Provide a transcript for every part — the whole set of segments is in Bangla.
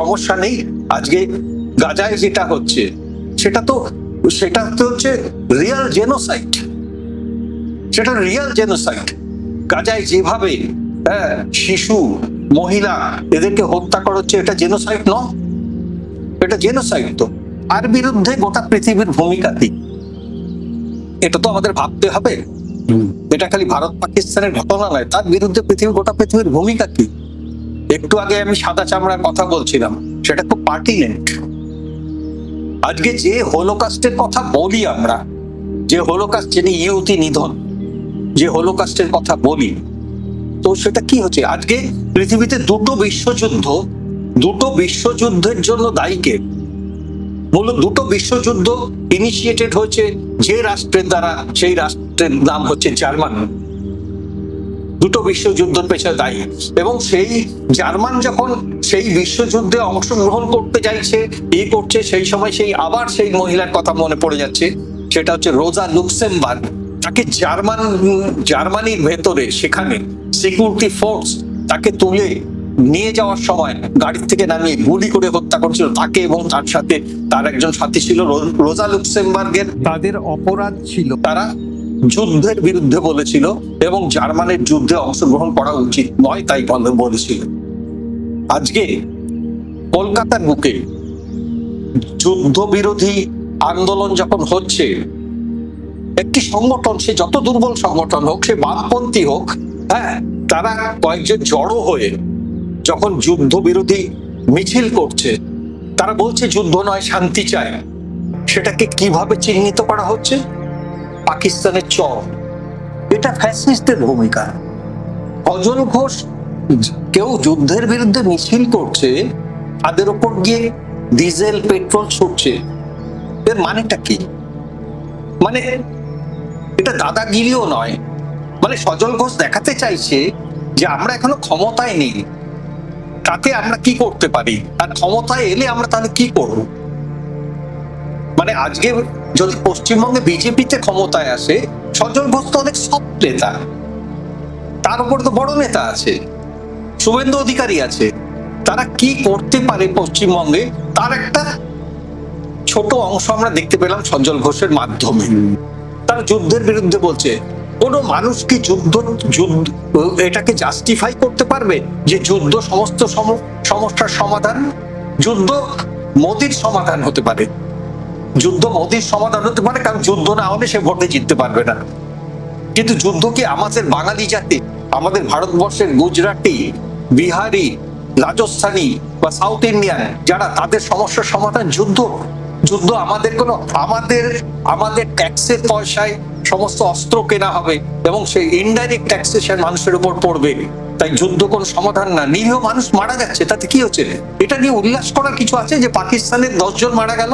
সমস্যা নেই। আজকে গাজায় যেটা হচ্ছে সেটা তো হচ্ছে রিয়েল জেনোসাইড। সেটা রিয়েল জেনোসাইড। গাজায় যেভাবে শিশু, মহিলা এদেরকে হত্যা করা হচ্ছে, এটা জেনোসাইড নয়? এটা জেনোসাইড। তো আর বিরুদ্ধে গোটা পৃথিবীর ভূমিকা কি, এটা তো আমাদের ভাবতে হবে। এটা খালি ভারত পাকিস্তানের ঘটনা নয়, তার বিরুদ্ধে গোটা পৃথিবীর ভূমিকা কি। একটু আগে আমি সাদা চামড়ার কথা বলছিলাম, সেটা খুব পার্টিনেন্ট। আজকে যে হোলোকাস্টের কথা বলি আমরা, যে হোলোকাস্ট, যিনি ইহুদি নিধন, যে হোলোকাস্টের কথা বলি, তো সেটা কি হচ্ছে? আজকে পৃথিবীতে দুটো বিশ্বযুদ্ধের জন্য দায়ীকে, মূলত দুটো বিশ্বযুদ্ধ ইনিশিয়েটেড হয়েছে যে রাষ্ট্রের দ্বারা, সেই রাষ্ট্রের নাম হচ্ছে জার্মান। দুটো বিশ্বযুদ্ধের পেছনে দায়ী। এবং সেই জার্মান যখন সেই বিশ্বযুদ্ধে অংশগ্রহণ করতে যাইছে, করছে, সেই সময় আবার সেই মহিলার কথা মনে পড়ে যাচ্ছে, সেটা হচ্ছে রোজা লুক্সেমবার্গ। তাকে জার্মানির ভেতরে, সেখানে সিকিউরিটি ফোর্স তাকে তুলে নিয়ে যাওয়ার সময় গাড়ি থেকে নামিয়ে গুলি করে হত্যা করেছিল তাকে, এবং তার সাথে তার একজন সাথী ছিল রোজা লুক্সেমবার্গের। তাদের অপরাধ ছিল তারা যুদ্ধের বিরুদ্ধে বলেছিল এবং জার্মানের যুদ্ধে অংশগ্রহণ করা উচিত নয়, তাই বলেছিল। আজকে কলকাতার বুকে যুদ্ধ বিরোধী আন্দোলন যখন হচ্ছে, একটি সংগঠন, সে যত দুর্বল সংগঠন হোক, সে বামপন্থী হোক, তারা কয়েকজন জড়ো হয়ে যখন যুদ্ধ বিরোধী মিছিল করছে, তারা বলছে যুদ্ধ নয়, শান্তি চায়। সেটাকে কিভাবে চিহ্নিত করা হচ্ছে? পাকিস্তানের চর। এটা ফ্যাসিস্টদের ভূমিকা। অজল ঘোষ, কেউ যুদ্ধের বিরুদ্ধে মিছিল করছে, তাদের উপর গিয়ে ডিজেল, পেট্রোল ছুটছে, এর মানেটা কি? মানে এটা দাদাগিরিও নয়। মানে সজল ঘোষ দেখাতে চাইছে যে আমরা এখনো ক্ষমতায় নেই, তাতে আমরা কি করতে পারি, আর ক্ষমতায় এলে আমরা তাহলে কি করব। মানে আজকে যদি পশ্চিমবঙ্গে বিজেপিতে ক্ষমতায় আসে, সজল ঘোষ তো অনেক সব নেতা, তার উপর তো বড় নেতা আছে, শুভেন্দু অধিকারী আছে, তারা কি করতে পারে পশ্চিমবঙ্গে তার একটা ছোট অংশ আমরা দেখতে পেলাম সজল ঘোষের মাধ্যমে। তারা যুদ্ধের বিরুদ্ধে বলছে। কোনো মানুষ কি যুদ্ধ এটাকে জাস্টিফাই করতে পারবে যে যুদ্ধ সমস্ত সমস্যার সমাধান? যুদ্ধ মোদির সমাধান হতে পারে, যুদ্ধ মোদির সমাধান হতে পারে, কারণ যুদ্ধ না হলে সে ভোটে জিততে পারবে না। কিন্তু যুদ্ধ কি আমাদের বাঙালি জাতি, আমাদের ভারতবর্ষের গুজরাটি, বিহারি, রাজস্থানী বা সাউথ ইন্ডিয়ান যারা, তাদের সমস্যার সমাধান যুদ্ধ? যুদ্ধ আমাদের আমাদের ট্যাক্সের পয়সায় সমস্ত অস্ত্র কেনা হবে এবং সেই ইনডাইরেক্ট ট্যাক্সেশন মানুষের উপর পড়বে, তাই যুদ্ধ কোনো সমাধান না। নিরীহ মানুষ মারা যাচ্ছে, তাতে কি হচ্ছে? এটা নিয়ে উল্লাস করার কিছু আছে যে পাকিস্তানের 10 জন মারা গেল?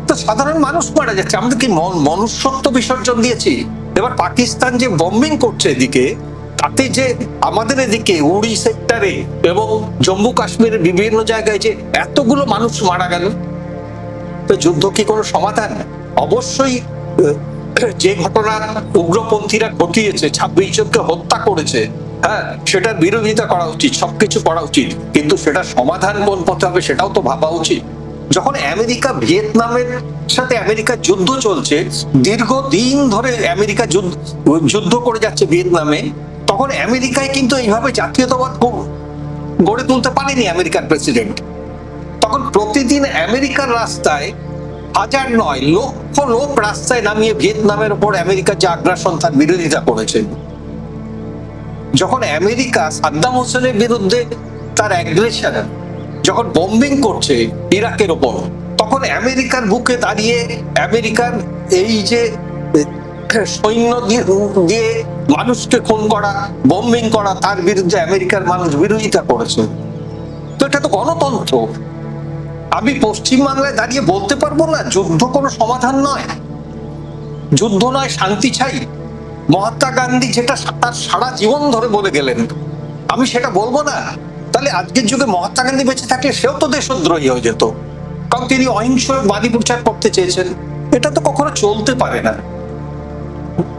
তো সাধারণ মানুষ মারা যাচ্ছে, আমাদের কি মনুষ্যত্ব বিসর্জন দিয়েছি? এবার পাকিস্তান যে বম্বিং করছে এদিকে, তাতে যে আমাদের এদিকে উড়ি সেক্টরে এবং জম্মু কাশ্মীরের বিভিন্ন জায়গায় যে এতগুলো মানুষ মারা গেল, তো যুদ্ধ কি কোনো সমাধান? অবশ্যই যে ঘটনা উগ্রপন্থীরা ঘটিয়েছে, 26 জনকে হত্যা করেছে, সেটার বিরোধিতা করা উচিত, সবকিছু করা উচিত, কিন্তু সেটা সমাধান কোন পথে হবে সেটাও তো ভাবা উচিত। যখন ভিয়েতনামের সাথে আমেরিকার যুদ্ধ চলছে, দীর্ঘদিন ধরে আমেরিকা যুদ্ধ করে যাচ্ছে ভিয়েতনামে, তখন আমেরিকায় কিন্তু এইভাবে জাতীয়তাবাদ গড়ে তুলতে পারেনি আমেরিকার প্রেসিডেন্ট। তখন প্রতিদিন আমেরিকার রাস্তায় হাজার নয় লক্ষ লোক রাস্তায় নামিয়ে ভিয়েতনামের উপর আমেরিকার যে আগ্রাসন তার বিরোধিতা করেছে। যখন আমেরিকা সাদ্দাম হোসেনের বিরুদ্ধে তার অ্যাগ্রেশন, যখন বম্বিং করছে ইরাকের ওপর, তখন আমেরিকার বুকে দাঁড়িয়ে আমেরিকার এই যে সৈন্য দিয়ে মানুষকে খুন করা, বম্বিং করা, তার বিরুদ্ধে আমেরিকার মানুষ বিরোধিতা করেছে। তো এটা তো গণতন্ত্র। আমি পশ্চিমবাংলায় দাঁড়িয়ে বলতে পারবো না যুদ্ধ কোনো সমাধান নয়, যুদ্ধ নয়, শান্তি চাই। মহাত্মা গান্ধী যেটা তার সারা জীবন ধরে বলে গেলেন, আমি সেটা বলবো না? তাহলে আজকের যুগে মহাত্মা গান্ধী বেঁচে থাকলে সেও তো দেশদ্রোহী হয়ে যেত, কারণ তিনি অহিংসবাদী প্রচার করতে চেয়েছেন। এটা তো কখনো চলতে পারে না,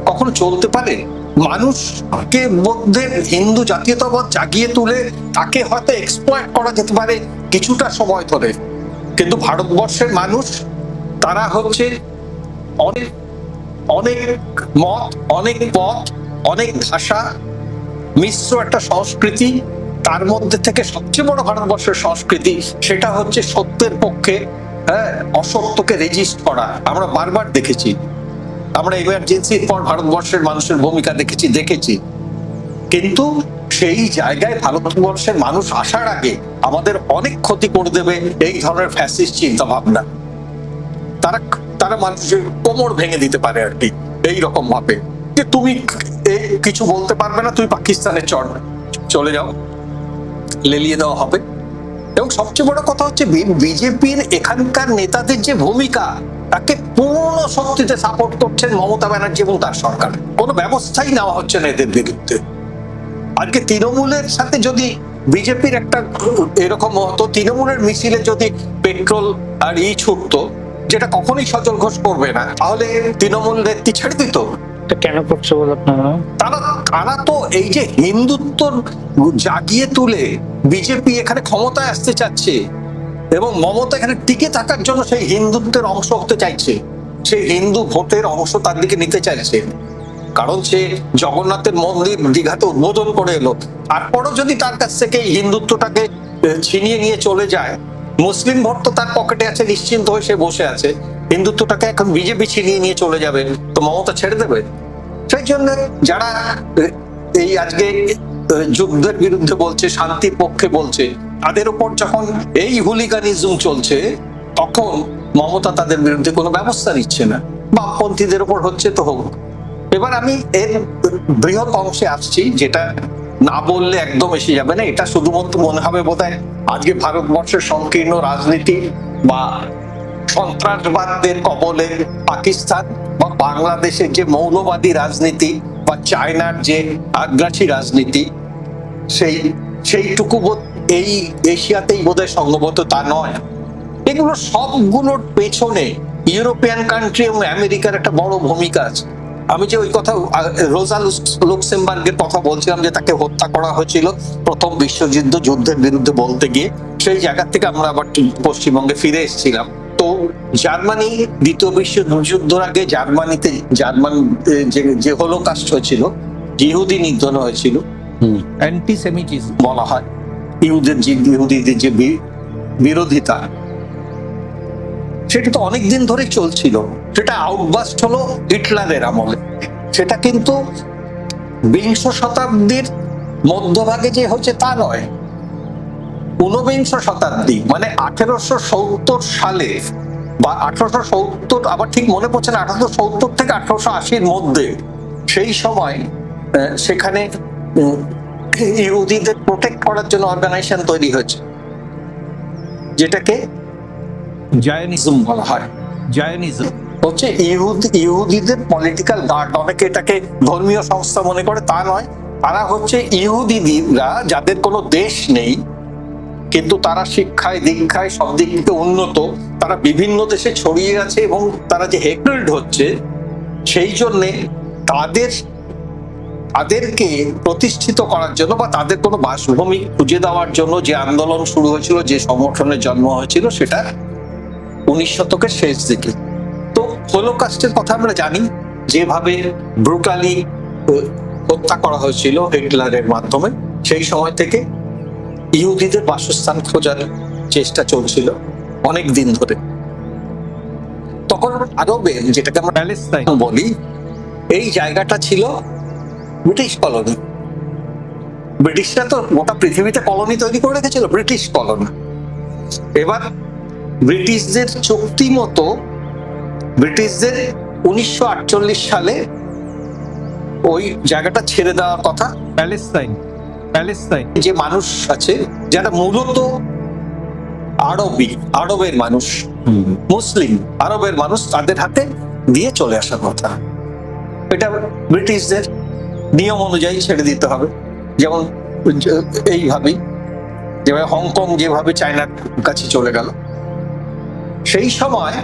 কখনো চলতে পারে? মানুষকে মধ্যে হিন্দু জাতীয়তাবাদ জাগিয়ে তুলে তাকে হয়তো এক্সপ্লয়েট করা যেতে পারে কিছুটা সময় ধরে, কিন্তু ভারতবর্ষের মানুষ তারা হচ্ছে অনেক অনেক মত, অনেক পথ, অনেক ভাষা মিশ্র একটা সংস্কৃতি, তার মধ্যে থেকে সবচেয়ে বড় ভারতবর্ষের সংস্কৃতি সেটা হচ্ছে সত্যের পক্ষে, হ্যাঁ, অসত্যকে রেজিস্ট করা। আমরা বারবার দেখেছি, আমরা ইমার্জেন্সির পর ভারতবর্ষের মানুষের ভূমিকা দেখেছি, কিন্তু সেই জায়গায় ভারতবর্ষের মানুষ আসার আগে আমাদের অনেক ক্ষতি করে দেবে এই ধরনের ফ্যাসিস্ট চিন্তা ভাবনা। তারা তারা মানুষের কোমর ভেঙে দিতে পারে আর কি, এইরকম ভাবে যে তুমি কিছু বলতে পারবে না, তুমি পাকিস্তানে চলে যাও, লেলিয়ে দেওয়া হবে। এবং সবচেয়ে বড় কথা হচ্ছে বিজেপির এখানকার নেতাদের যে ভূমিকা, তাকে পূর্ণ শক্তিতে সাপোর্ট করছেন মমতা ব্যানার্জি এবং তার সরকার। কোনো ব্যবস্থাই নেওয়া হচ্ছে না এদের বিরুদ্ধে। আজকে তৃণমূলের সাথে যদি বিজেপির একটা এরকম হতো, তৃণমূলের মিছিলে যদি পেট্রোল আর ছুটতো, যেটা কখনোই সজল ঘোষ করবে না, তাহলে তৃণমূল নেত্রী ছেড়ে দিত। কেন করছে বলে আপনারা? তারা তো এই যে হিন্দুত্ব জাগিয়ে তুলে বিজেপি এখানে ক্ষমতায় আসতে চাচ্ছে এবং মমতা এখানে টিকে থাকার জন্য সেই হিন্দুত্বের অংশ হতে চাইছে, সেই হিন্দু ভোটের অংশ তার দিকে নিতে চাইছে। কারণ সে জগন্নাথের মন্দির দীঘাতে উদ্বোধন করে এলো, তারপরও যদি তার কাছ থেকে এই হিন্দুত্বটাকে ছিনিয়ে নিয়ে চলে যায়, মুসলিম ভোট তো তার পকেটে আছে, নিশ্চিন্ত হয়ে সে বসে আছে, হিন্দুত্বটাকে এখন বিজেপি ছিনিয়ে নিয়ে চলে যাবে, তো মমতা ছেড়ে দেবে? সেই জন্য যারা এই আজকে যুদ্ধের বিরুদ্ধে বলছে, শান্তির পক্ষে বলছে, তাদের উপর যখন এই হুলিগানিজম চলছে, তখন মমতা তাদের বিরুদ্ধে কোনো ব্যবস্থা নিচ্ছে না। বামপন্থীদের উপর হচ্ছে তো হোক। এবার আমি এর বৃহৎ অংশে আসছি, যেটা না বললে একদম এসে যাবে না। এটা শুধুমাত্র মনে হবে বোধহয় আজকে ভারতবর্ষের সংকীর্ণ রাজনীতি বা সন্ত্রাসবাদের কবলে পাকিস্তান বা বাংলাদেশের যে মৌলবাদী রাজনীতি বা চায়নার যে আগ্রাসী রাজনীতি, সেইটুকু এই এশিয়াতেই বোধহয় সম্ভবত তা নয়। এগুলো সবগুলোর পেছনে ইউরোপিয়ান কান্ট্রি এবং আমেরিকার একটা বড় ভূমিকা আছে। আমি যে ওই কথা রোজা লুক্সেমবার্গের কথা বলছিলাম, যে তাকে হত্যা করা হয়েছিল প্রথম যুদ্ধের বিরুদ্ধে বলতে গিয়ে, সেই জায়গা থেকে আমরা আবার পশ্চিমবঙ্গে ফিরে এসেছিলাম। তো জার্মানি দ্বিতীয় বিশ্বযুদ্ধের আগে যে হলোকাস্ট হয়েছিল, ইহুদি নিধন হয়েছিল, অ্যান্টিসেমিটিজম বলা হয়, ইহুদিদের যে বিরোধিতা, সেটা তো অনেকদিন ধরে চলছিল। সেটা আউটবাস্ট হলো হিটলারের আমলে। সেটা কিন্তু বিংশ শতাব্দীর মধ্যভাগে যে হচ্ছে তা নয়, ঊনবিংশ শতাব্দী মানে 1870 সালে বা 1870, আবার ঠিক মনে পড়ছে না, 1870 থেকে 1880-র মধ্যে, সেই সময় সেখানে ইহুদিদের প্রোটেক্ট করার জন্য অর্গানাইজেশন তৈরি হয়েছে, যেটাকে জায়নিজম বলা হয়। জায়নিজম হচ্ছে ইহুদিদের পলিটিক্যাল গার্ড। অনেকে এটাকে ধর্মীয় সংস্থা মনে করে, তা নয়। তারা হচ্ছে ইহুদিরা যাদের কোনো দেশ নেই, কিন্তু তারা শিক্ষায় দীক্ষায় সব দিক থেকে উন্নত, তারা বিভিন্ন দেশে ছড়িয়ে আছে এবং তারা যে হেটেড হচ্ছে, সেই জন্যে তাদেরকে প্রতিষ্ঠিত করার জন্য বা তাদের কোনো বাসভূমি খুঁজে দেওয়ার জন্য যে আন্দোলন শুরু হয়েছিল, যে সংগঠনের জন্ম হয়েছিল, সেটা 19 শতকের শেষ দিকে। তো হলোকাস্টের কথা আমরা জানি, যেভাবে ব্রুটালি হত্যা করা হয়েছিল হিটলারের মাধ্যমে, সেই সময় থেকে ইহুদিদের বাসস্থান খোঁজার চেষ্টা চলছিল অনেক দিন ধরে। তখন আরবে, যেটাকে আমরা প্যালেস্টাইন বলি, এই জায়গাটা ছিল ব্রিটিশ কলোনি। ব্রিটিশরা তো গোটা পৃথিবীতে কলোনি তৈরি করে রেখেছিল, ব্রিটিশ কলোনি। এবার ব্রিটিশদের চুক্তি মতো ব্রিটিশদের 1948 সালে ওই জায়গাটা ছেড়ে দেওয়ার কথা। প্যালেস্টাইন যে মানুষ আছে, যারা মূলত আরবের মানুষ, মুসলিম আরবের মানুষ, তাদের হাতে দিয়ে চলে আসার কথা। এটা ব্রিটিশদের নিয়ম অনুযায়ী ছেড়ে দিতে হবে। যেমন এইভাবেই, যেভাবে হংকং যেভাবে চায়নার কাছে চলে গেল। সেই সময়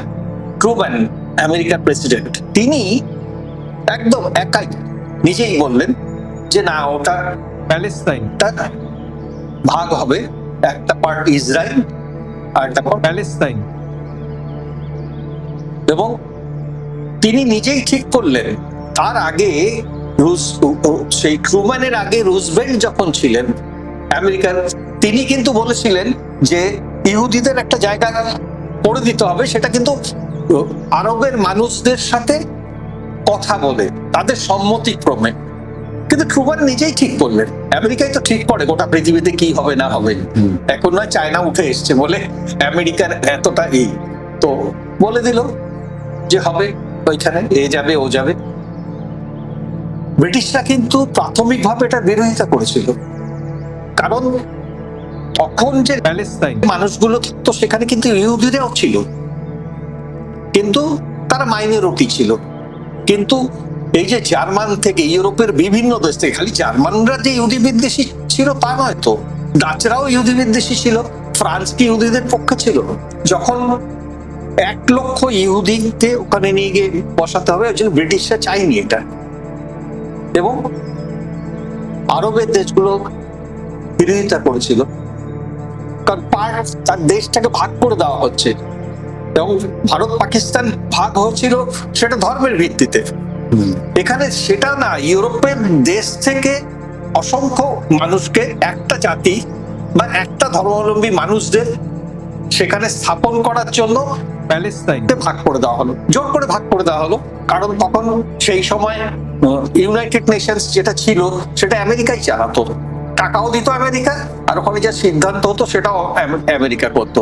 ট্রুম্যান, আমেরিকার প্রেসিডেন্ট, তিনি একদম একাই নিজেই বললেন যে না, ওটা প্যালেস্তাইন ভাগ হবে, একটা পার্ট ইসরায়েল আর একটা পার্ট, প্যালেস্তাইন এবং তিনি নিজেই ঠিক করলেন। তার আগে সেই ট্রুম্যানের আগে রুজভেল্ট যখন ছিলেন আমেরিকার, তিনি কিন্তু বলেছিলেন যে ইহুদিদের একটা জায়গা করে দিতে হবে, সেটা কিন্তু আরবের মানুষদের সাথে কথা বলে তাদের সম্মতিক্রমে। কিন্তু ট্রুম্যান নিজেই ঠিক করলেন। আমেরিকায় তো ঠিক করে গোটা পৃথিবীতে কি হবে না হবে, এখন নয় চায়না উঠে এসছে বলে আমেরিকার এতটা তো বলে দিল যে হবে, ওইখানে এ যাবে ও যাবে। ব্রিটিশরা কিন্তু প্রাথমিকভাবে এটা বিরোধিতা করেছিল, কারণ তখন যে প্যালেস্তাইন মানুষগুলো থাকতো সেখানে কিন্তু ইহুদিরাও ছিল, কিন্তু তারা মাইনরিটি ছিল। কিন্তু এই যে জার্মান থেকে, ইউরোপের বিভিন্ন দেশ থেকে, খালি জার্মানরা যে ইহুদি বিদ্বেষী ছিল তা নয় তো, ডাচরাও ইহুদি বিদ্বেষী ছিল, ফ্রান্স কি ইহুদিদের পক্ষে ছিল? যখন 1 লক্ষ ইহুদিকে ওখানে নিয়ে গিয়ে বসাতে হবে, ওই জন্য ব্রিটিশরা চাইনি এটা, এবং আরবের দেশগুলো বিরোধিতা করেছিল, কারণ তার দেশটাকে ভাগ করে দেওয়া হচ্ছে, এবং ভারত পাকিস্তান ভাগ হচ্ছিল সেটা ধর্মের ভিত্তিতে। এখানে সেটা না, ইউরোপের দেশ থেকে অসংখ্য মানুষকে একটা জাতি বা একটা ধর্মাবলম্বী মানুষদের সেখানে স্থাপন করার জন্য প্যালেস্তাইন ভাগ করে দেওয়া হলো, জোর করে ভাগ করে দেওয়া হলো। কারণ তখন সেই সময় ইউনাইটেড নেশনস যেটা ছিল সেটা আমেরিকাই চালাতো, টাকাও দিত আমেরিকা, আর ওখানে যা সিদ্ধান্ত হতো সেটাও আমেরিকা করতো।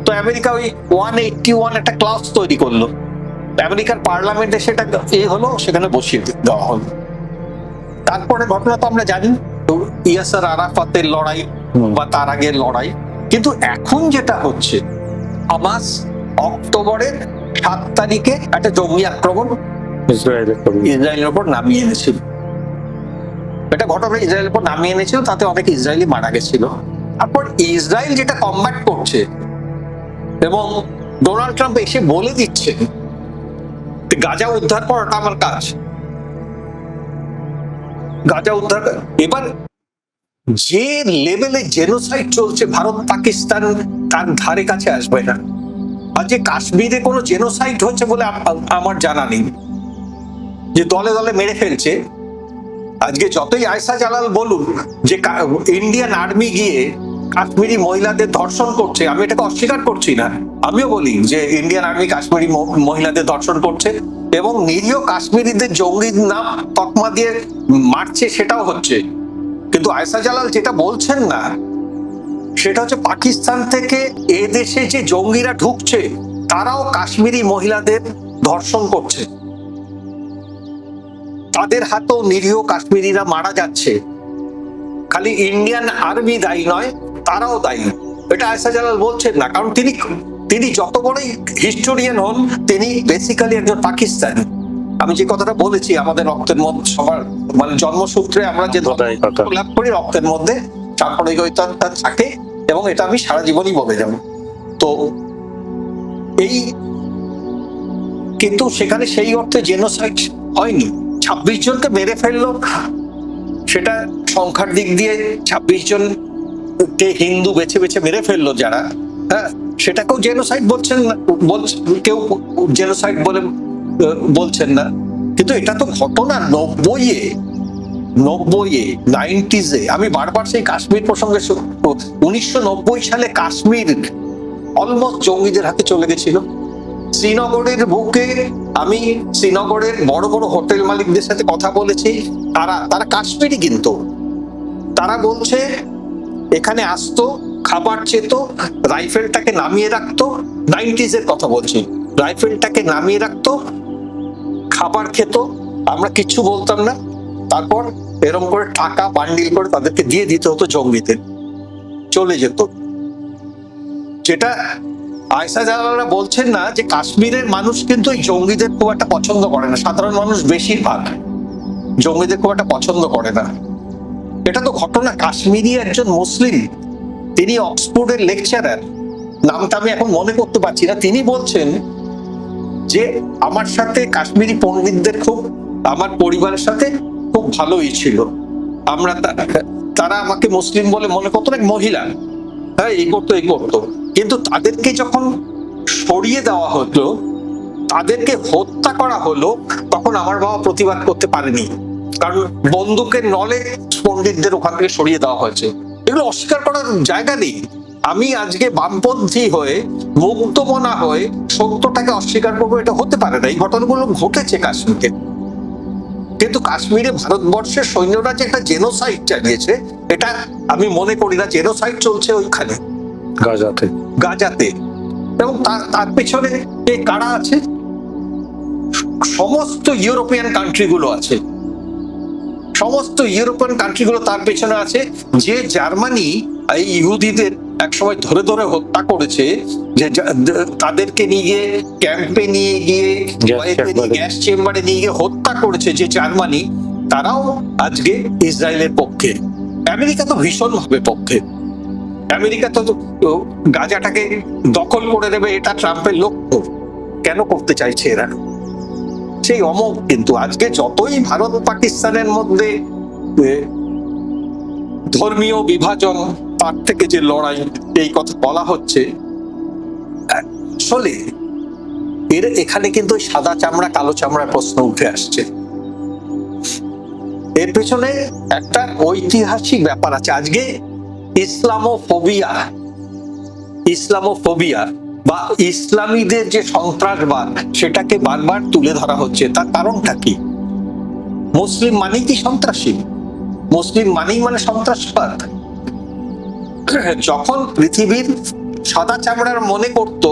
তো আমেরিকা ওই 181 একটা ক্লাস তৈরি করলো, আমেরিকার পার্লামেন্টে সেটা হলো, সেখানে বসিয়ে দেওয়া হলো। তারপরে ঘটনা তো আমরা জানি, ইয়াসার আরাফাতের লড়াই বা তার আগের লড়াই। কিন্তু এখন যেটা হচ্ছে, হামাস অক্টোবরের 7 তারিখে একটা জঙ্গি আক্রমণ ইসরায়েলের উপর নামিয়ে এনেছিল। এটা ঘটনা ইসরায়েলের উপর নামিয়ে এনেছিল, তাতে অনেক ইসরায়েলি মারা গেছিল। তারপর ইসরায়েল যেটা কমব্যাট করছে, এবং ডোনাল্ড ট্রাম্প এসে বলে দিচ্ছে গাজা উদ্ধার করাটা আমার কাজ, গাজা উদ্ধার। এবার যে লেভেলে জেনোসাইড চলছে, ভারত পাকিস্তান তার ধারে কাছে আসবে না। আর যে কাশ্মীরে কোনো জেনোসাইড হচ্ছে বলে আমার জানা নেই, যে দলে দলে মেরে ফেলছে। আজকে যতই আয়সা জালাল বলুন যে ইন্ডিয়ান আর্মি গিয়ে কাশ্মীরি মহিলাদের ধর্ষণ করছে, আমি এটাকে অস্বীকার করছি না, আমিও বলি যে ইন্ডিয়ান আর্মি কাশ্মীরি মহিলাদের ধর্ষণ করছে, এবং নিরীহ কাশ্মীরিদের জঙ্গির নাম তকমা দিয়ে মারছে, সেটাও হচ্ছে। কিন্তু আয়সা জালাল যেটা বলছেন না, সেটা হচ্ছে পাকিস্তান থেকে এ দেশে যে জঙ্গিরা ঢুকছে তারাও কাশ্মীরি মহিলাদের ধর্ষণ করছে, তাদের হাতেও নিরীহ কাশ্মীরিরা মারা যাচ্ছে। খালি ইন্ডিয়ান আর্মি দায়ী নয়, তারাও দায়ী। এটা আয়সা জালাল বলছেন না, কারণ তিনি যত বড়ই হিস্টোরিয়ান হন, তিনি বেসিক্যালি একজন পাকিস্তানি। আমি যে কথাটা বলেছি, আমাদের রক্তের মধ্যে সবার মানে জন্মসূত্রে আমরা যে লাভ করি, রক্তের মধ্যে সাম্প্রদায়িকতা থাকে, এবং এটা আমি সারা জীবনই বলে যাব। তো এই কিন্তু সেখানে সেই অর্থে জেনোসাইড হয়নি, 26 জনকে মেরে ফেললো, সেটা সংখ্যার দিক দিয়ে 26 জনকে হিন্দু বেছে বেছে মেরে ফেললো যারা, হ্যাঁ, সেটাকেও জেনোসাইড বলছেন না, কেউ জেনোসাইড বলে বলছেন না। কিন্তু এটা তো ঘটনা 90s-এ। আমি বারবার সেই কাশ্মীর প্রসঙ্গে, 1990 সালে কাশ্মীর অলমোস্ট জঙ্গিদের হাতে চলে গেছিল। শ্রীনগরের বুকে আমি শ্রীনগরের বড় বড় হোটেল মালিকদের সাথে কথা বলেছি, তারা কাশ্মীরি, কিন্তু তারা বলছে এখানে আসতো, খাবার চেত, রাইফেলটাকে নামিয়ে রাখতো, 90s-এর কথা বলছি, রাইফেলটাকে নামিয়ে রাখতো, খাবার খেত, আমরা কিচ্ছু বলতাম না। তারপর এরকম করে টাকা বান্ডিল করে তাদেরকে দিয়ে দিতে হতো, জঙ্গিদের চলে যেত। যেটা আয়সা জালালরা বলছেন না, যে কাশ্মীরের মানুষ কিন্তু এই জঙ্গিদের খুব একটা পছন্দ করে না, সাধারণ মানুষ বেশিরভাগ জঙ্গিদের খুব একটা পছন্দ করে না। এটা তো ঘটনা। কাশ্মীরি একজন মুসলিম, তিনি অক্সফোর্ডের লেকচারার, নামটা আমি এখন মনে করতে পারছি না, তিনি বলছেন যে আমার সাথে কাশ্মীরি পণ্ডিতদের খুব, আমার পরিবারের সাথে খুব ভালোই ছিল। আমরা তারা আমাকে মুসলিম বলে মনে করতো, এক মহিলা, হ্যাঁ এই করতো, কিন্তু তাদেরকে যখন সরিয়ে দেওয়া হতো, তাদেরকে হত্যা করা হলো, তখন আমার বাবা প্রতিবাদ করতে পারেনি, কারণ বন্দুকের নলে পণ্ডিতদের ওখান থেকে সরিয়ে দেওয়া হয়েছে। এগুলো অস্বীকার করার জায়গা নেই। আমি আজকে বামপন্থী হয়ে, মুক্তমনা হয়ে সত্যটাকে অস্বীকার করবো, এটা হতে পারে না। এই ঘটনাগুলো ঘটেছে কাশ্মীরে, কিন্তু কাশ্মীরে ভারতবর্ষের সৈন্যরা যে একটা জেনোসাইড চালিয়েছে, এটা আমি মনে করি না। জেনোসাইড চলছে ওইখানে গাজাতে, এবং তার পেছনে কারা আছে? সমস্ত ইউরোপিয়ান কান্ট্রিগুলো আছে, সমস্ত ইউরোপিয়ান কান্ট্রিগুলো তার পেছনে আছে। যে জার্মানি এই ইহুদিদের একসময় ধরে ধরে হত্যা করেছে, যে তাদেরকে নিয়ে গিয়ে ক্যাম্পে নিয়ে গিয়ে গ্যাস চেম্বারে নিয়ে গিয়ে হত্যা করেছে যে জার্মানি, তারাও আজকে ইসরায়েলের পক্ষে। আমেরিকা তো ভীষণ ভাবে পক্ষে। আমেরিকা তো গাজাটাকে দখল করে দেবে, এটা ট্রাম্পের লক্ষ্য। কেন করতে চাইছে এরা? সেই অমোঘ। কিন্তু আজকে যতই ভারত পাকিস্তানের মধ্যে ধর্মীয় বিভাজন, তার থেকে যে লড়াই, এই কথা বলা হচ্ছে, আসলে এখানে কিন্তু সাদা চামড়া কালো চামড়ার প্রশ্ন উঠে আসছে। এর পেছনে একটা ঐতিহাসিক ব্যাপার আছে। আজকে ইসলামোফোবিয়া বা ইসলামীদের যে সন্ত্রাসবাদ, সেটাকে বারবার তুলে ধরা হচ্ছে। তার কারণটা কি? মুসলিম মানেই কি সন্ত্রাসী? মুসলিম মানেই মানে সন্ত্রাসবাদ? যখন পৃথিবীর সাদা চামড়ার মনে করত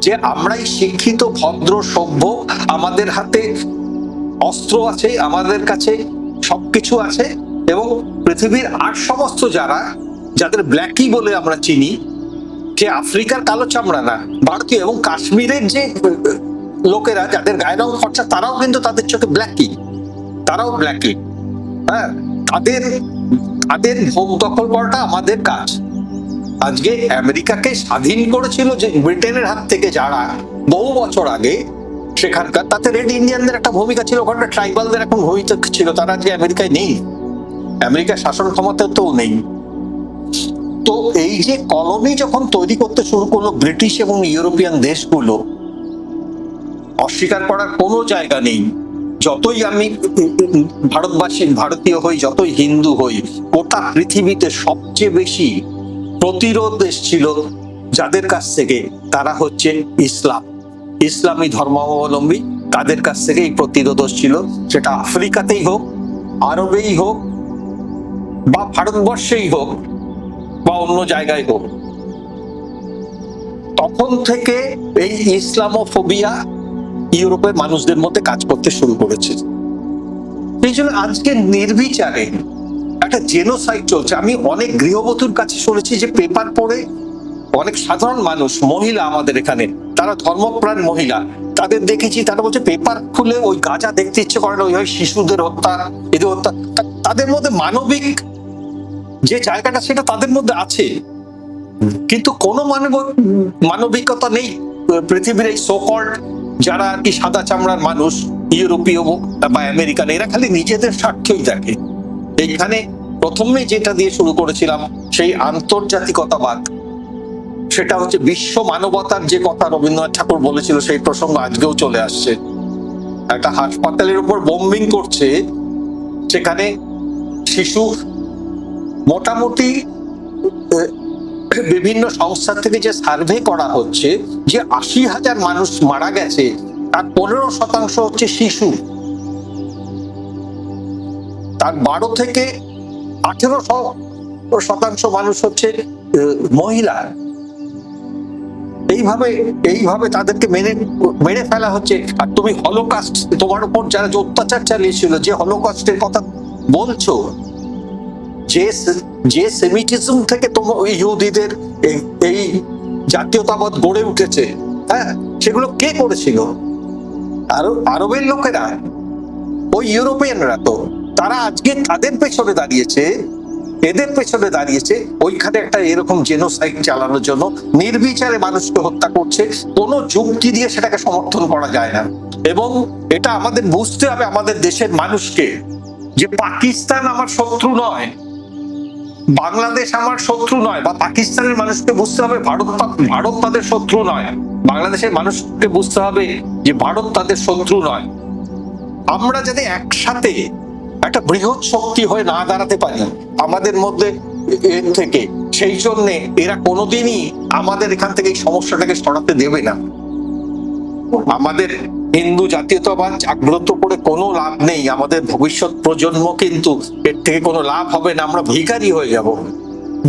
যে আমরাই শিক্ষিত, ভদ্র, সভ্য, আমাদের হাতে অস্ত্র আছে, আমাদের কাছে সবকিছু আছে, এবং পৃথিবীর আর সমস্ত যাদের ব্ল্যাকি বলে আমরা চিনি, যে আফ্রিকার কালো চামড়া না, ভারতীয় এবং কাশ্মীরের যে লোকেরা যাদের গায়ের রং খরচা, তারাও কিন্তু তাদের চোখে ব্ল্যাকি, তারাও ব্ল্যাকি। হ্যাঁ, তাদের ভোগ দখল করাটা আমাদের কাজ। আজকে আমেরিকাকে স্বাধীন করেছিল যে ব্রিটেনের হাত থেকে যারা বহু বছর আগে, সেখানকার তাতে রেড ইন্ডিয়ানদের একটা ভূমিকা ছিল, ওখানকার ট্রাইবালদের এখন ভূমিকা ছিল। তারা আজকে আমেরিকায় নেই, আমেরিকার শাসন ক্ষমতাতেও নেই। তো এই যে কলোনি যখন তৈরি করতে শুরু করলো ব্রিটিশ এবং ইউরোপিয়ান দেশগুলো, অস্বীকার করার কোনো জায়গা নেই। যতই আমি ভারতীয় হই, যতই হিন্দু হই, গোটা পৃথিবীতে সবচেয়ে বেশি প্রতিরোধ দেশ ছিল যাদের কাছ থেকে, তারা হচ্ছে ইসলামী ধর্মাবলম্বী। তাদের কাছ থেকে এই প্রতিরোধ ছিল, সেটা আফ্রিকাতেই হোক, আরবেই হোক, বা ভারতবর্ষেই হোক, বা অন্য জায়গায় হোক। তখন থেকে এই ইসলামোফোবিয়া ইউরোপের মানুষদের মধ্যে কাজ করতে শুরু করেছে। এই জন্য আজকে নির্বিচারে একটা জেনোসাইড চলছে। আমি অনেক গৃহবধূর কাছে শুনেছি যে পেপার পড়ে অনেক সাধারণ মানুষ, মহিলা আমাদের এখানে, তারা ধর্মপ্রাণ মহিলা, তাদের দেখেছি, তারা বলছে পেপার খুলে ওই গাজা দেখতে ইচ্ছে করে না, ওই শিশুদের হত্যা, এদের হত্যা। তাদের মধ্যে মানবিক যে জায়গাটা, সেটা তাদের মধ্যে আছে, কিন্তু কোনো মানবিকতা নেই। পৃথিবীর এই সোকল্ড যারা আর কি সাদা চামড়ার মানুষ, ইউরোপীয় বা আমেরিকান, এরা খালি নিজেদের স্বার্থই দেখে। এইখানে প্রথমে যেটা দিয়ে শুরু করেছিলাম, সেই আন্তর্জাতিকতাবাদ, সেটা হচ্ছে বিশ্ব মানবতার যে কথা রবীন্দ্রনাথ ঠাকুর বলেছিল, সেই প্রসঙ্গ আজকেও চলে আসছে। একটা হাসপাতালের উপর বোম্বিং করছে, সেখানে শিশু, মোটামুটি বিভিন্ন সংস্থা থেকে যে সার্ভে করা হচ্ছে, যে ৮০,০০০ মানুষ মারা গেছে, তার ১৫% হচ্ছে শিশু, তার ১২ থেকে ১৮% মানুষ হচ্ছে মহিলা। এইভাবে তাদেরকে মেরে ফেলা হচ্ছে। আর তুমি হলোকস্ট, তোমার উপর যারা অত্যাচার চালিয়েছিল, যে হলোকস্টের কথা বলছো, যে সেমিটিজম থেকে তোমার ইহুদিদের এই জাতীয়তাবাদ গড়ে উঠেছে, হ্যাঁ, সেগুলো কে করেছিল? আরবের লোকেরা, ওই ইউরোপিয়ানরা। তো তারা আজকে তাদের পেছনে দাঁড়িয়েছে, এদের পেছনে দাঁড়িয়েছে ওইখানে একটা এরকম জেনোসাইড চালানোর জন্য। নির্বিচারে মানুষকে হত্যা করছে, কোনো যুক্তি দিয়ে সেটাকে সমর্থন করা যায় না। এবং এটা আমাদের বুঝতে হবে, আমাদের দেশের মানুষকে যে পাকিস্তান আমার শত্রু নয়, বাংলাদেশ আমার শত্রু নয়, বা পাকিস্তানের মানুষকে বুঝতে হবে ভারত তাদের শত্রু নয়, বাংলাদেশের মানুষকে বুঝতে হবে যে ভারত তাদের শত্রু নয়। আমরা যদি একসাথে একটা বৃহৎ শক্তি হয়ে না দাঁড়াতে পারি আমাদের মধ্যে এর থেকে, সেই জন্য এরা কোনোদিনই আমাদের এখান থেকে এই সমস্যাটাকে সরাতে দেবে না। আমাদের হিন্দু জাতীয়তাবাদ জাগ্রত করে কোনো লাভ নেই, আমাদের ভবিষ্যৎ প্রজন্ম কিন্তু এর থেকে কোনো লাভ হবে না। আমরা ভিখারি হয়ে যাব,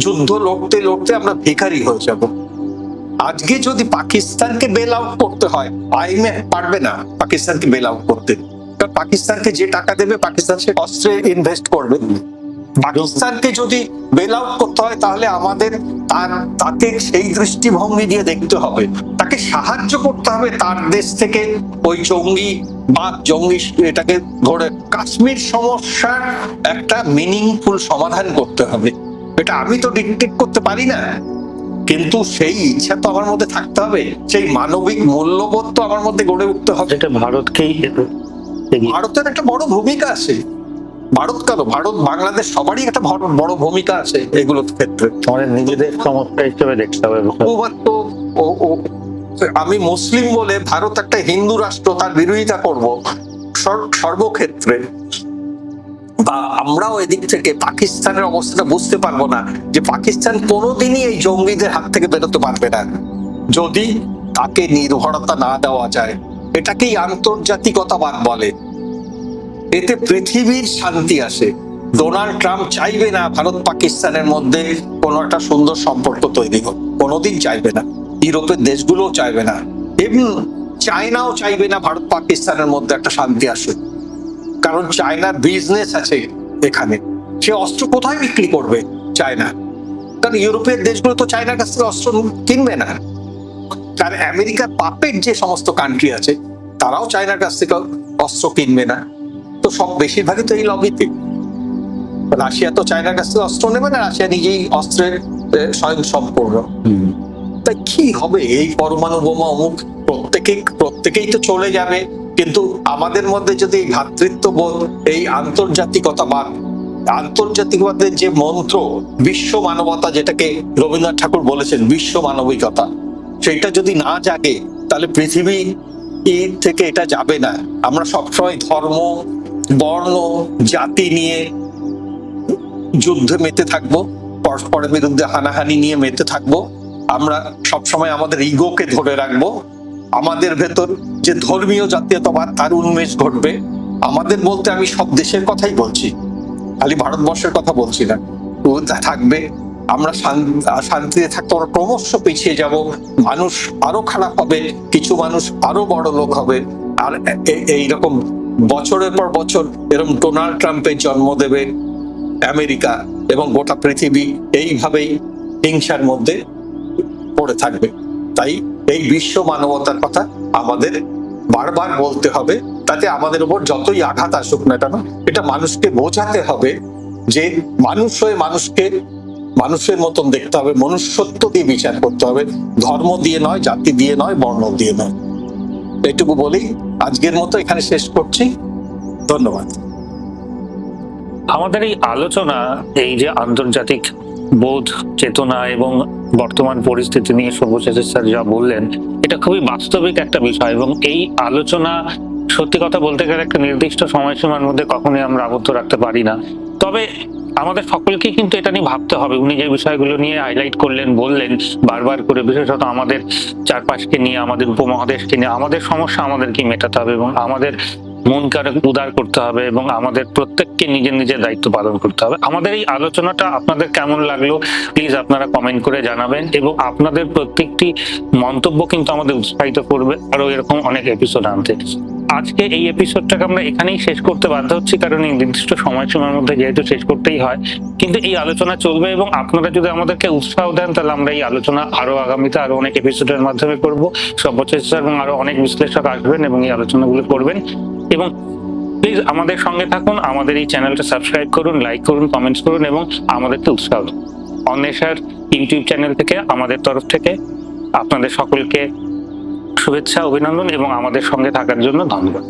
যুদ্ধ লড়তে লড়তে আমরা ভিখারি হয়ে যাব। আজকে যদি পাকিস্তানকে বেল আউট করতে হয়, আইএমএফ পারবে না পাকিস্তানকে বেল আউট করতে, কারণ পাকিস্তানকে যে টাকা দেবে পাকিস্তান সে অস্ত্রে ইনভেস্ট করবে। পাকিস্তানকে যদি বেল আউট করতে হয় তাহলে আমাদের তাকে সেই দৃষ্টিভঙ্গি দিয়ে দেখতে হবে, তাকে সাহায্য করতে হবে তার দেশ থেকে ওই জঙ্গি এটাকে ধরে কাশ্মীর সমস্যার একটা মিনিংফুল সমাধান করতে হবে। এটা আমি তো ডিকটেট করতে পারি না, কিন্তু সেই ইচ্ছা তো আমার মধ্যে থাকতে হবে, সেই মানবিক মূল্যবোধ তো আমার মধ্যে গড়ে উঠতে হবে। এটা ভারতকেই ভারতের একটা বড় ভূমিকা আছে, ভারত বাংলাদেশ সবারই একটা বড় ভূমিকা আছে এগুলোর ক্ষেত্রে। আমাদের নিজেদের সমস্যা হিসেবে দেখতে হবে। আমি মুসলিম বলে ভারত একটা হিন্দু রাষ্ট্র, তার বিরোধিতা করব সর্বক্ষেত্রে, বা আমরাও এদিক থেকে পাকিস্তানের অবস্থাটা বুঝতে পারবো না যে পাকিস্তান কোনোদিনই এই জঙ্গিদের হাত থেকে বেরোতে পারবে না যদি তাকে নির্ভরতা না দেওয়া যায়। এটাকেই আন্তর্জাতিকতাবাদ বলে। এতে পৃথিবীর শান্তি আসে। ডোনাল্ড ট্রাম্প চাইবে না ভারত পাকিস্তানের মধ্যে কোনো একটা সুন্দর সম্পর্ক তৈরি হোক, কোনোদিন চাইবে না। ইউরোপের দেশগুলোও চাইবে না, এবং চায়নাও চাইবে না ভারত পাকিস্তানের মধ্যে একটা শান্তি আসুক, কারণ চায়নার বিজনেস আছে এখানে। সে অস্ত্র কোথায় বিক্রি করবে চায়না? কারণ ইউরোপের দেশগুলো তো চায়নার কাছ থেকে অস্ত্র কিনবে না। কারণ আমেরিকার পাপেট যে সমস্ত কান্ট্রি আছে তারাও চায়নার কাছ থেকে অস্ত্র কিনবে না। তো সব বেশিরভাগই তো এই লবিতে। রাশিয়া তো চায়নার কাছ থেকে অস্ত্র নেবে না, রাশিয়া নিজেই অস্ত্রের স্বয়ং সম্পূর্ণ। তাই কি হবে এই পরমাণু বোমা অমুক প্রত্যেকেই তো চলে যাবে, কিন্তু আমাদের মধ্যে যদি এই ভ্রাতৃত্ববোধ, এই আন্তর্জাতিকবাদের যে মন্ত্র, বিশ্ব মানবতা, যেটাকে রবীন্দ্রনাথ ঠাকুর বলেছেন বিশ্ব মানবিকতা, সেটা যদি না জাগে তাহলে পৃথিবী থেকে এটা যাবে না। আমরা সবসময় ধর্ম, বর্ণ, জাতি নিয়ে যুদ্ধে মেতে থাকবো, পরস্পরের বিরুদ্ধে হানাহানি নিয়ে মেতে থাকবো। আমরা সবসময় আমাদের ইগোকে ধরে রাখবো। আমাদের ভেতর যে ধর্মীয় জাতীয়তাবাদ তার উন্মেষ ঘটবে। আমাদের বলতে আমি সব দেশের কথাই বলছি, খালি ভারতবর্ষের কথা বলছি না, থাকবে। আমরা শান্তিতে থাকতে আমরা ক্রমশ পিছিয়ে যাব, মানুষ আরো খারাপ হবে, কিছু মানুষ আরো বড় লোক হবে, আর এইরকম বছরের পর বছর এরকম ডোনাল্ড ট্রাম্পের জন্ম দেবে আমেরিকা, এবং গোটা পৃথিবী এইভাবেই হিংসার মধ্যে পড়ে থাকবে। তাই এই বিশ্ব মানবতার কথা আমাদের বারবার বলতে হবে, তাতে আমাদের উপর যতই আঘাত আসুক না কেন এটা মানুষকে বোঝাতে হবে যে মানুষ হয়ে মানুষকে মানুষের মতন দেখতে হবে, মনুষ্যত্ব দিয়ে বিচার করতে হবে, ধর্ম দিয়ে নয়, জাতি দিয়ে নয়, বর্ণ দিয়ে নয়। এইটুকু বলেই আজকের মতো এখানে শেষ করছি। ধন্যবাদ। আমাদের এই আলোচনা, এই যে আন্তর্জাতিক বোধ, চেতনা এবং বর্তমান পরিস্থিতি নিয়ে সব্যসাচী স্যার যা বললেন, এটা খুবই বাস্তবিক একটা বিষয়, এবং এই আলোচনা সত্যি কথা বলতে গেলে একটা নির্দিষ্ট সময়সীমার মধ্যে কখনোই আমরা আবদ্ধ রাখতে পারি না। তবে আমাদের সকলকে কিন্তু এটা নিয়ে ভাবতে হবে। উনি যে বিষয়গুলো নিয়ে হাইলাইট করলেন, বললেন বারবার করে, বিশেষত আমাদের চারপাশকে নিয়ে, আমাদের উপমহাদেশকে নিয়ে, আমাদের সমস্যা আমাদেরকে মেটাতে হবে, এবং আমাদের মনকে উদার করতে হবে, এবং আমাদের প্রত্যেককে নিজের নিজের দায়িত্ব পালন করতে হবে। আমাদের এই আলোচনাটা আপনাদের কেমন লাগলো প্লিজ আপনারা কমেন্ট করে জানাবেন, এবং আপনাদের প্রত্যেকটি মন্তব্য কিন্তু আমাদের উৎসাহিত করবে আরো এরকম অনেক এপিসোড আনতে। আজকে এই এপিসোডটাকে আমরা এখানেই শেষ করতে বাধ্য হচ্ছি, কারণ এই নির্দিষ্ট সময়সীমার মধ্যে যেহেতু শেষ করতেই হয়, কিন্তু এই আলোচনা চলবে, এবং আপনারা যদি আমাদেরকে উৎসাহ দেন তাহলে আমরা এই আলোচনা আরো আগামীতে আরো অনেক এপিসোডের মাধ্যমে করব। সব্যসাচী স্যার এবং আরো অনেক বিশ্লেষক আসবেন এবং এই আলোচনাগুলো করবেন। এবং প্লিজ আমাদের সঙ্গে থাকুন, আমাদের এই চ্যানেলটা সাবস্ক্রাইব করুন, লাইক করুন, কমেন্টস করুন, এবং আমাদেরকে উৎসাহ দিন। অন্বেষার ইউটিউব চ্যানেল থেকে আমাদের তরফ থেকে আপনাদের সকলকে শুভেচ্ছা, অভিনন্দন, এবং আমাদের সঙ্গে থাকার জন্য ধন্যবাদ।